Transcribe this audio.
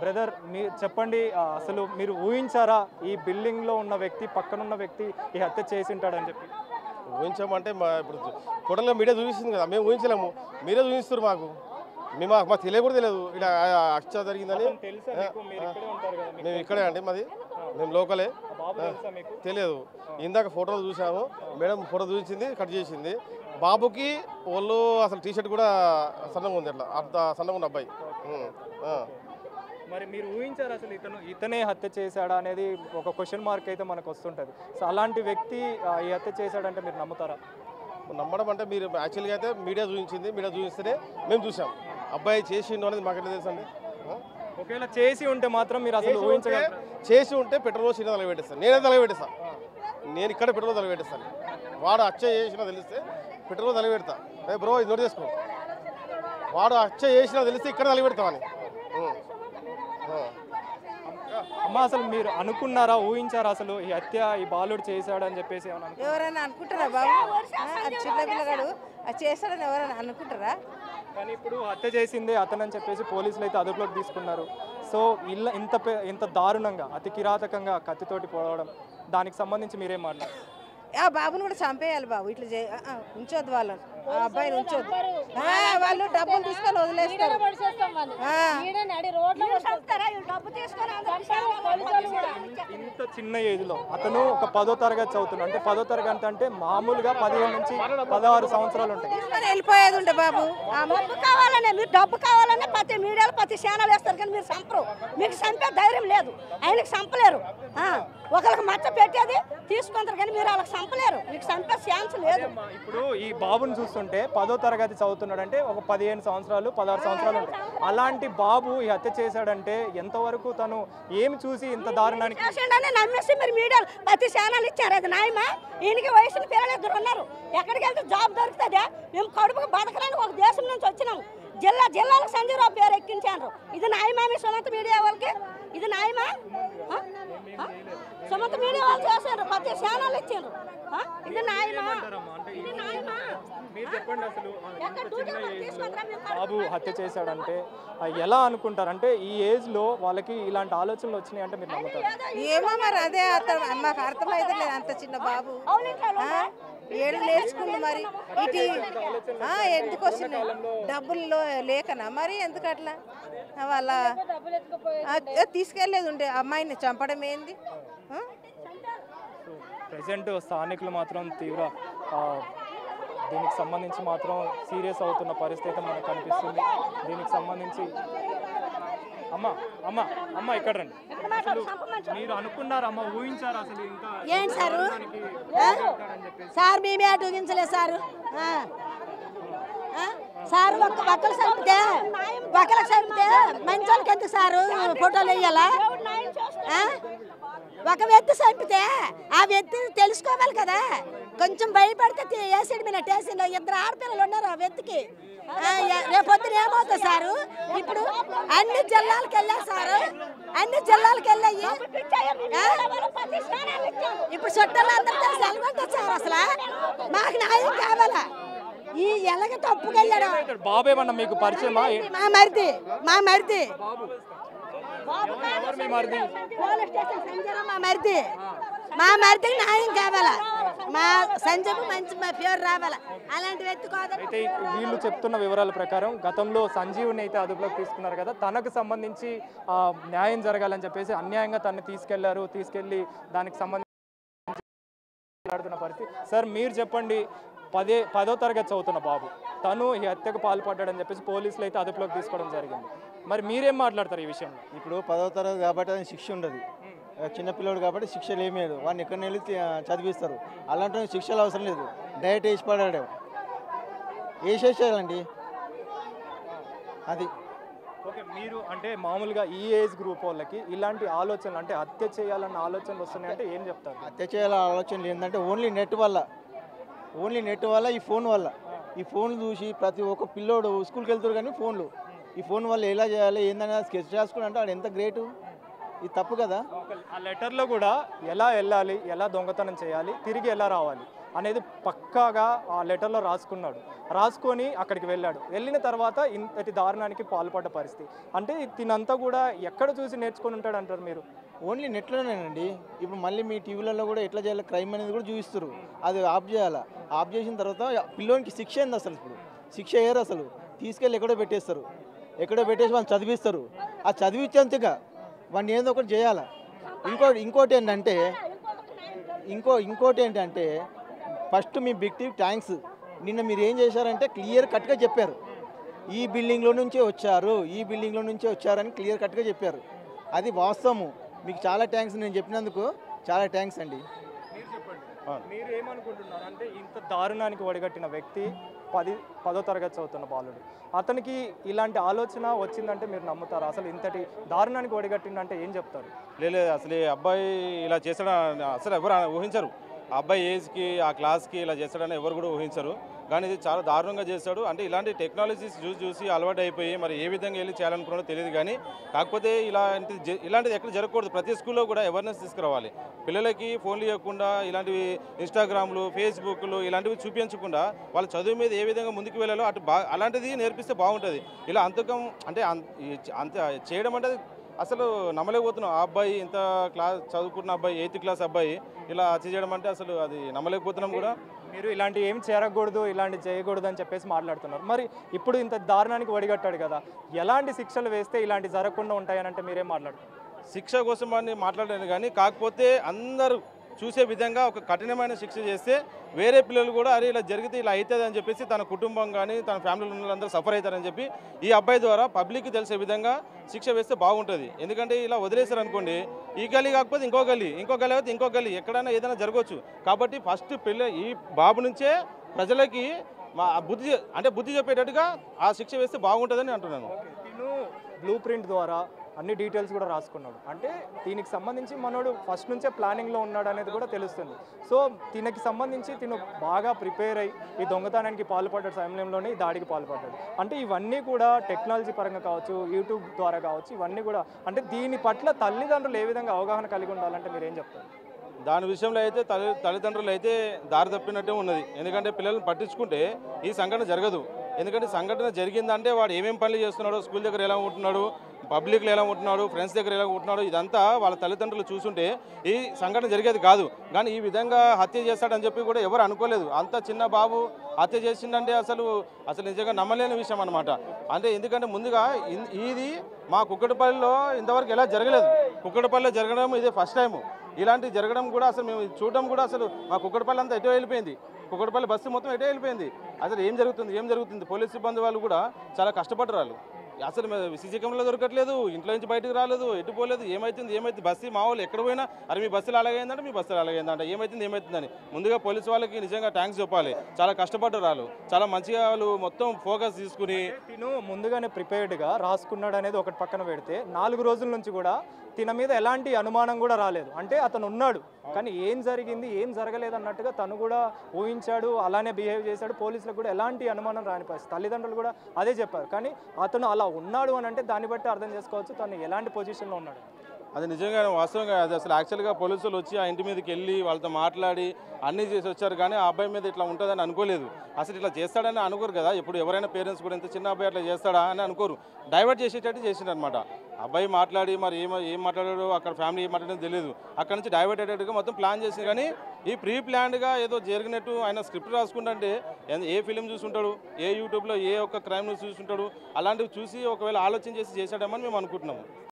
Brother మీరు చెప్పండి, అసలు మీరు ఊహించారా ఈ బిల్డింగ్లో ఉన్న వ్యక్తి పక్కనున్న వ్యక్తి ఈ హత్య చేసి ఉంటాడని చెప్పి? ఊహించామంటే ఇప్పుడు టోటల్గా మీడియా చూపిస్తుంది కదా, మేము ఊహించలేము, మీరే చూపిస్తారు మాకు. మాకు తెలియ కూడా తెలియదు ఇలా హత్య జరిగిందని. మేము ఇక్కడే అండి, మాది మేము లోకలే, తెలియదు. ఇందాక ఫోటోలు చూసాము, మేడం ఫోటో చూపించింది, కట్ చేసింది. బాబుకి వాళ్ళు అసలు టీషర్ట్ కూడా సన్నగా ఉంది, అట్లా అంత సన్నగా ఉన్న అబ్బాయి. మరి మీరు ఊహించారు అసలు ఇతనే హత్య చేశాడా అనేది ఒక క్వశ్చన్ మార్క్ అయితే మనకు వస్తుంటుంది. సో అలాంటి వ్యక్తి ఈ హత్య చేశాడంటే మీరు నమ్ముతారా? నమ్మడం అంటే మీరు యాక్చువల్గా అయితే మీడియా చూపించింది, మీడియా చూపిస్తేనే మేము చూసాం. అబ్బాయి చేసిండు అనేది మాకెట్లా తెలుసు అండి? ఒకవేళ చేసి ఉంటే మాత్రం మీరు అసలు ఊహించగలరు? చేసి ఉంటే పెట్రోల్ చిన్న తలపెట్టేస్తాను, నేనే తలపెట్టేస్తాను. నేను ఇక్కడ పెట్రోల్ తలపెట్టేస్తాను. వాడు హత్య చేసినా తెలిస్తే పెట్రోల్ తలపెడతా. బ్రో ఇది నోట్ చేసుకో, వాడు హత్య చేసినా తెలిస్తే ఇక్కడ తలపెడతామని. అమ్మ అసలు మీరు అనుకున్నారా, ఊహించారా అసలు ఈ హత్య ఈ బాలుడు చేశాడని చెప్పేసి? ఎవరైనా అనుకుంటారా బాబు? అది చిన్న పిల్లగాడు అది చేస్తాడని ఎవరైనా అనుకుంటారా? కానీ ఇప్పుడు హత్య చేసిందే అతనని చెప్పేసి పోలీసులు అయితే అదుపులోకి తీసుకున్నారు. సో ఇంత దారుణంగా అతి కిరాతకంగా కత్తితోటి పొడవడం, దానికి సంబంధించి మీరేం మాట్లాడారు? ఆ బాబుని కూడా చంపేయాలి బాబు, ఇట్లా ఉంచొద్దు వాళ్ళని, ఆ అబ్బాయిని ఉంచొద్దు. వాళ్ళు డబ్బులు తీసుకొని వదిలేస్తారు. ఇంత చిన్న ఏజ్ లో అతను ఒక 10వ తరగతి చదువుతున్నాడు అంటే 10వ తరగతి అంటే మామూలుగా 15 నుంచి 16 సంవత్సరాలు ఉంటాయి. వెళ్ళిపోయేది ఉండే బాబు. డబ్బు కావాలనే, మీరు డబ్బు కావాలనే ప్రతి మీడియాలో ప్రతి ఛానల్ వేస్తారు, కానీ మీరు చంపరు. మీకు చంపే ధైర్యం లేదు, ఆయనకి చంపలేరు. ఒకరికి మచ్చ పెట్టేది తీసుకుంటారు, కానీ మీరు వాళ్ళకి చంపలేరు, మీకు చంపే ఛాన్స్ లేదు. ఇప్పుడు ఈ బాబుని చూస్తుంటే 10వ తరగతి చదువుతున్నాడు అంటే ఒక 15 సంవత్సరాలు 16 సంవత్సరాలు ఉంటాయి. అలాంటి బాబు ఈ హత్య చేశాడంటే ఎంతవరకు తను ఏమి చూసి ఇంత దారుణానికి చేసిండని నమ్మేసి మీరు మీడియాలో ప్రతి ఛానల్ ఇచ్చారు. అది న్యాయమా? ఈయనకి వయసున్న పిల్లలు 2 ఉన్నారు, ఎక్కడికి వెళ్తే జాబ్ దొరుకుతుందా? మేము కడుపుకు బతకడానికి ఒక దేశం నుంచి వచ్చినాము, జిల్లాలకు సంజీవరావు పేరు ఎక్కించారు. ఇది న్యాయమా? మీ సొంత మీడియా వాళ్ళకి ఇది న్యాయమా? సొంత మీడియా వాళ్ళు చేశారు, ప్రతి ఛానల్ ఇచ్చారు. ఇది న్యాయమా? ఇది న్యాయమా? బాబు హత్య చేశాడంటే ఎలా అనుకుంటారు? అంటే ఈ ఏజ్ లో వాళ్ళకి ఇలాంటి ఆలోచనలు వచ్చినాయి అంటే మీరు నమ్ముతారు? ఏమో మరి, అదే మాకు అర్థమైతే లేదు. అంత చిన్న బాబు ఏడు నేర్చుకుంది మరి, ఇటు ఎందుకు వచ్చింది? డబ్బుల్లో లేకనా మరి? ఎందుకు అట్లా వాళ్ళ తీసుకెళ్లేదు ఉండే అమ్మాయిని చంపడం ఏంది? ప్రజెంట్ స్థానికులు మాత్రం తీవ్ర దీనికి సంబంధించి మాత్రం సీరియస్ అవుతున్న పరిస్థితి మనకు కనిపిస్తుంది. దీనికి సంబంధించి అమ్మ ఇక్కడ రండి. మీరు అనుకున్నారు అమ్మ, ఊహించారు అసలు ఇంకా ఏంటి సారు? సార్ మేమే అటు ఊహించలేదు సారు. సార్ ఒకరికి చంపితే మంచి వాళ్ళకి ఎందుకు సారు ఫోటోలు వేయాలా? ఒక వ్యక్తి చంపితే ఆ వ్యక్తి తెలుసుకోవాలి కదా, కొంచెం భయపడితే వేసాడు మీద టేషన్. 2 ఆడపిల్లలు ఉన్నారు ఆ వ్యక్తికి. రేపొద్దున ఏమవుతుంది సారు? ఇప్పుడు అన్ని జిల్లాలకు వెళ్ళా సారు, అన్ని జిల్లాలకు వెళ్ళాయి. ఇప్పుడు చుట్టాలందరికీ సెలవుంటుంది సార్. అసలు మాకు న్యాయం కావాలా? ఈ ఎలాగ తప్పుకెళ్ళాడు బాబు ఏమన్నా మీకు పరిచయమా? మా మరిది మా మరిదికి న్యాయం కావాలా? మా సంజయ్ మంచి పేరు రావాలా? అలాంటి వ్యక్తి కాదు. అయితే వీళ్ళు చెప్తున్న వివరాల ప్రకారం గతంలో సంజీవుని అయితే అదుపులోకి తీసుకున్నారు కదా, తనకు సంబంధించి న్యాయం జరగాలని చెప్పేసి అన్యాయంగా తనని తీసుకెళ్లి దానికి సంబంధించి మాట్లాడుతున్న పరిస్థితి. సార్ మీరు చెప్పండి, 10వ తరగతి చదువుతున్న బాబు తను ఈ హత్యకు పాల్పడ్డాడని చెప్పేసి పోలీసులు అయితే అదుపులోకి తీసుకోవడం జరిగింది. మరి మీరేం మాట్లాడతారు ఈ విషయంలో? ఇప్పుడు 10వ తరగతి కాబట్టి అది శిక్ష ఉండదు, చిన్నపిల్లడు కాబట్టి శిక్షలు ఏమీ లేదు. వాడిని ఎక్కడిని వెళ్ళి చదివిస్తారు. అలాంటి శిక్షలు అవసరం లేదు, డైరెక్ట్ వేసి పడాడు, వేసేసేయాలండి అది. ఓకే, మీరు అంటే మామూలుగా ఈ ఏజ్ గ్రూప్ వాళ్ళకి ఇలాంటి ఆలోచనలు అంటే హత్య చేయాలన్న ఆలోచనలు వస్తున్నాయి అంటే ఏం చెప్తారు? హత్య చేయాలన్న ఆలోచనలు ఏంటంటే ఓన్లీ నెట్ వల్ల ఈ ఫోన్లు చూసి ప్రతి ఒక్క పిల్లోడు స్కూల్కి వెళ్తారు, కానీ ఈ ఫోన్ వల్ల ఎలా చేయాలి ఏందనేది స్కెచ్ చేసుకుని అంటే వాడు ఎంత గ్రేటు. ఇది తప్పు కదా. ఆ లెటర్లో కూడా ఎలా వెళ్ళాలి, ఎలా దొంగతనం చేయాలి, తిరిగి ఎలా రావాలి అనేది పక్కాగా ఆ లెటర్లో రాసుకొని అక్కడికి వెళ్ళిన తర్వాత ఇంతటి దారుణానికి పాల్పడ్డ పరిస్థితి. అంటే తినంతా కూడా ఎక్కడ చూసి నేర్చుకొని ఉంటాడు అంటారు మీరు? ఓన్లీ నెట్లోనేనండి. ఇప్పుడు మళ్ళీ మీ టీవీలలో కూడా ఎట్లా చేయాలి క్రైమ్ అనేది కూడా చూపిస్తారు. అది ఆఫ్ చేయాలి. ఆఫ్ చేసిన తర్వాత పిల్లోనికి శిక్ష ఏంది అసలు? ఇప్పుడు శిక్ష వేయరు అసలు. తీసుకెళ్ళి ఎక్కడో పెట్టేస్తారు. ఎక్కడో పెట్టేసి వాళ్ళు చదివిస్తారు. ఆ చదివించేంతగా వాడిని ఏదో ఒకటి చేయాలి. ఇంకోటి ఏంటంటే ఫస్ట్ మీ బిగ్ టీవ్ థ్యాంక్స్. నిన్న మీరు ఏం చేశారంటే క్లియర్ కట్గా చెప్పారు. ఈ బిల్డింగ్లో నుంచే వచ్చారని క్లియర్ కట్గా చెప్పారు. అది వాస్తవము. మీకు చాలా థ్యాంక్స్. నేను చెప్పినందుకు చాలా థ్యాంక్స్ అండి. మీరు ఏమనుకుంటున్నారు అంటే ఇంత దారుణానికి ఒడిగట్టిన వ్యక్తి 10వ తరగతి చదువుతున్న బాలుడు, అతనికి ఇలాంటి ఆలోచన వచ్చిందంటే మీరు నమ్ముతారా? అసలు ఇంతటి దారుణానికి ఒడిగట్టిందంటే ఏం చెప్తారు? లేదు, అసలు ఈ అబ్బాయి ఇలా చేస్తాడని అసలు ఎవరు ఊహించరు. ఆ అబ్బాయి ఏజ్కి ఆ క్లాస్కి ఇలా చేస్తాడని ఎవరు కూడా ఊహించరు. కానీ ఇది చాలా దారుణంగా చేస్తాడు. అంటే ఇలాంటి టెక్నాలజీస్ చూసి అలవాటు అయిపోయి మరి ఏ విధంగా వెళ్ళి చేయాలనుకున్నాడో తెలియదు. కానీ కాకపోతే ఇలాంటిది ఎక్కడ జరగకూడదు. ప్రతి స్కూల్లో కూడా అవేర్నెస్ తీసుకురావాలి. పిల్లలకి ఫోన్లు ఇవ్వకుండా ఇలాంటివి ఇన్స్టాగ్రామ్లు, ఫేస్బుక్లు ఇలాంటివి చూపించకుండా వాళ్ళ చదువు మీద ఏ విధంగా ముందుకు వెళ్ళాలో అలాంటిది నేర్పిస్తే బాగుంటుంది. ఇలా అంత చేయడం అంటే అసలు నమ్మలేకపోతున్నాం. ఆ అబ్బాయి ఇంత చదువుకున్న అబ్బాయి 8th క్లాస్ అబ్బాయి ఇలా చేయడం అంటే అసలు అది నమ్మలేకపోతున్నాం కూడా. మీరు ఇలాంటి ఏం చేరకూడదు, ఇలాంటి చేయకూడదు అని చెప్పేసి మాట్లాడుతున్నారు. మరి ఇప్పుడు ఇంత దారుణానికి ఒడిగట్టాడు కదా, ఎలాంటి శిక్షలు వేస్తే ఇలాంటి జరగకుండా ఉంటాయనంటే మీరేం మాట్లాడుతున్నారు? శిక్ష కోసం అని మాట్లాడలేదు. కానీ కాకపోతే అందరూ చూసే విధంగా ఒక కఠినమైన శిక్ష చేస్తే వేరే పిల్లలు కూడా అరే ఇలా జరిగితే ఇలా అవుతుంది అని చెప్పేసి తన కుటుంబం కానీ తన ఫ్యామిలీలో ఉన్న వాళ్ళందరూ సఫర్ అవుతారని చెప్పి ఈ అబ్బాయి ద్వారా పబ్లిక్కి తెలిసే విధంగా శిక్ష వేస్తే బాగుంటుంది. ఎందుకంటే ఇలా వదిలేశారు అనుకోండి, ఈ గల్లీ కాకపోతే ఇంకో గల్లీ అయితే ఇంకో గల్లీ ఎక్కడైనా ఏదైనా జరగవచ్చు. కాబట్టి ఫస్ట్ ఈ బాబు నుంచే ప్రజలకి బుద్ధి చెప్పేటట్టుగా ఆ శిక్ష వేస్తే బాగుంటుందని అంటున్నాను. బ్లూ ప్రింట్ ద్వారా అన్ని డీటెయిల్స్ కూడా రాసుకున్నాడు. అంటే దీనికి సంబంధించి మనోడు ఫస్ట్ నుంచే ప్లానింగ్లో ఉన్నాడు అనేది కూడా తెలుస్తుంది. సో దీనికి సంబంధించి తిను బాగా ప్రిపేర్ అయ్యి ఈ దొంగతనానికి పాల్పడ్డ సమయంలోనే ఈ దాడికి పాల్పడ్డాడు. అంటే ఇవన్నీ కూడా టెక్నాలజీ పరంగా కావచ్చు, యూట్యూబ్ ద్వారా కావచ్చు, ఇవన్నీ కూడా అంటే దీని పట్ల తల్లిదండ్రులు ఏ విధంగా అవగాహన కలిగి ఉండాలంటే మీరు ఏం చెప్తారు? దాని విషయంలో అయితే తల్లిదండ్రులు అయితే దారి తప్పినట్టే ఉన్నది. ఎందుకంటే పిల్లల్ని పట్టించుకుంటే ఈ సంఘటన జరగదు. ఎందుకంటే సంఘటన జరిగిందంటే వాడు ఏమేమి పనులు చేస్తున్నాడో, స్కూల్ దగ్గర ఎలా ఉంటున్నాడు, పబ్లిక్లో ఎలా ఉంటున్నాడు, ఫ్రెండ్స్ దగ్గర ఎలా ఉంటున్నాడు, ఇదంతా వాళ్ళ తల్లిదండ్రులు చూసుంటే ఈ సంఘటన జరిగేది కాదు. కానీ ఈ విధంగా హత్య చేస్తాడని చెప్పి కూడా ఎవరు అనుకోలేదు. అంత చిన్న బాబు హత్య చేసిందంటే అసలు నిజంగా నమ్మలేని విషయం అనమాట. అంటే ఎందుకంటే ముందుగా ఇది మా కుక్కటిపల్లిలో ఇంతవరకు ఎలా జరగలేదు. కుక్కటిపల్లిలో జరగడం ఇదే ఫస్ట్ టైము. ఇలాంటివి జరగడం కూడా అసలు మేము చూడడం కూడా అసలు మా కుక్కటిపల్లి అంతా ఎటో వెళ్ళిపోయింది. కుక్కటిపల్లి బస్సు మొత్తం ఎటో వెళ్ళిపోయింది. అసలు ఏం జరుగుతుంది పోలీస్ సిబ్బంది వాళ్ళు కూడా చాలా కష్టపడ్డారు. వాళ్ళు అసలు సీసీ కెమెరాలో దొరకట్లేదు, ఇంట్లో నుంచి బయటకు రాలేదు, ఎటు పోలేదు. ఏమైతుంది బస్సు మా వాళ్ళు ఎక్కడ పోయినా అరే మీ బస్సులు అలాగైందంటే మీ బస్సులు అలాగైందంట, ఏమైతుందని ముందుగా పోలీసు వాళ్ళకి నిజంగా థ్యాంక్స్ చెప్పాలి. చాలా కష్టపడ్డారు వాళ్ళు, చాలా మంచిగా వాళ్ళు మొత్తం ఫోకస్ తీసుకుని తిను ముందుగానే ప్రిపేర్డ్గా రాసుకున్నాడు అనేది ఒకటి పక్కన పెడితే 4 రోజుల నుంచి కూడా తిన మీద ఎలాంటి అనుమానం కూడా రాలేదు. అంటే అతను ఉన్నాడు కానీ ఏం జరిగింది ఏం జరగలేదు అన్నట్టుగా తను కూడా ఊహించాడు, అలానే బిహేవ్ చేశాడు. పోలీసులకు కూడా ఎలాంటి అనుమానం రాని పరిస్థితి. తల్లిదండ్రులు కూడా అదే చెప్పారు. కానీ అతను అలా ఉన్నాడు అని అంటే దాన్ని బట్టి అర్థం చేసుకోవచ్చు తను ఎలాంటి పొజిషన్లో ఉన్నాడు. అది నిజంగా వాస్తవంగా అది అసలు యాక్చువల్గా పోలీసులు వచ్చి ఆ ఇంటి మీదకి వెళ్ళి వాళ్ళతో మాట్లాడి అన్నీ చేసి వచ్చారు. కానీ ఆ అబ్బాయి మీద ఇట్లా ఉంటుందని అనుకోలేదు. అసలు ఇట్లా చేస్తాడని అనుకోరు కదా. ఇప్పుడు ఎవరైనా పేరెంట్స్ కూడా ఇంత చిన్న అబ్బాయి అట్లా చేస్తాడా అని అనుకోరు. డైవర్ట్ చేసేటట్టు చేసిండనమాట. అబ్బాయి మాట్లాడి మరి ఏం మాట్లాడాడో అక్కడ ఫ్యామిలీ ఏం మాట్లాడో తెలియదు. అక్కడ నుంచి డైవర్ట్ అయ్యేటట్టుగా మొత్తం ప్లాన్ చేసింది. కానీ ఈ ప్రీ ప్లాన్డ్గా ఏదో జరిగినట్టు ఆయన స్క్రిప్ట్ రాసుకుంటే ఏ ఫిలిం చూసుంటాడు, ఏ యూట్యూబ్లో ఏ ఒక్క క్రైమ్ న్యూస్ చూసుంటాడు, అలాంటివి చూసి ఒకవేళ ఆలోచన చేసి చేశాడమని మేము అనుకుంటున్నాము.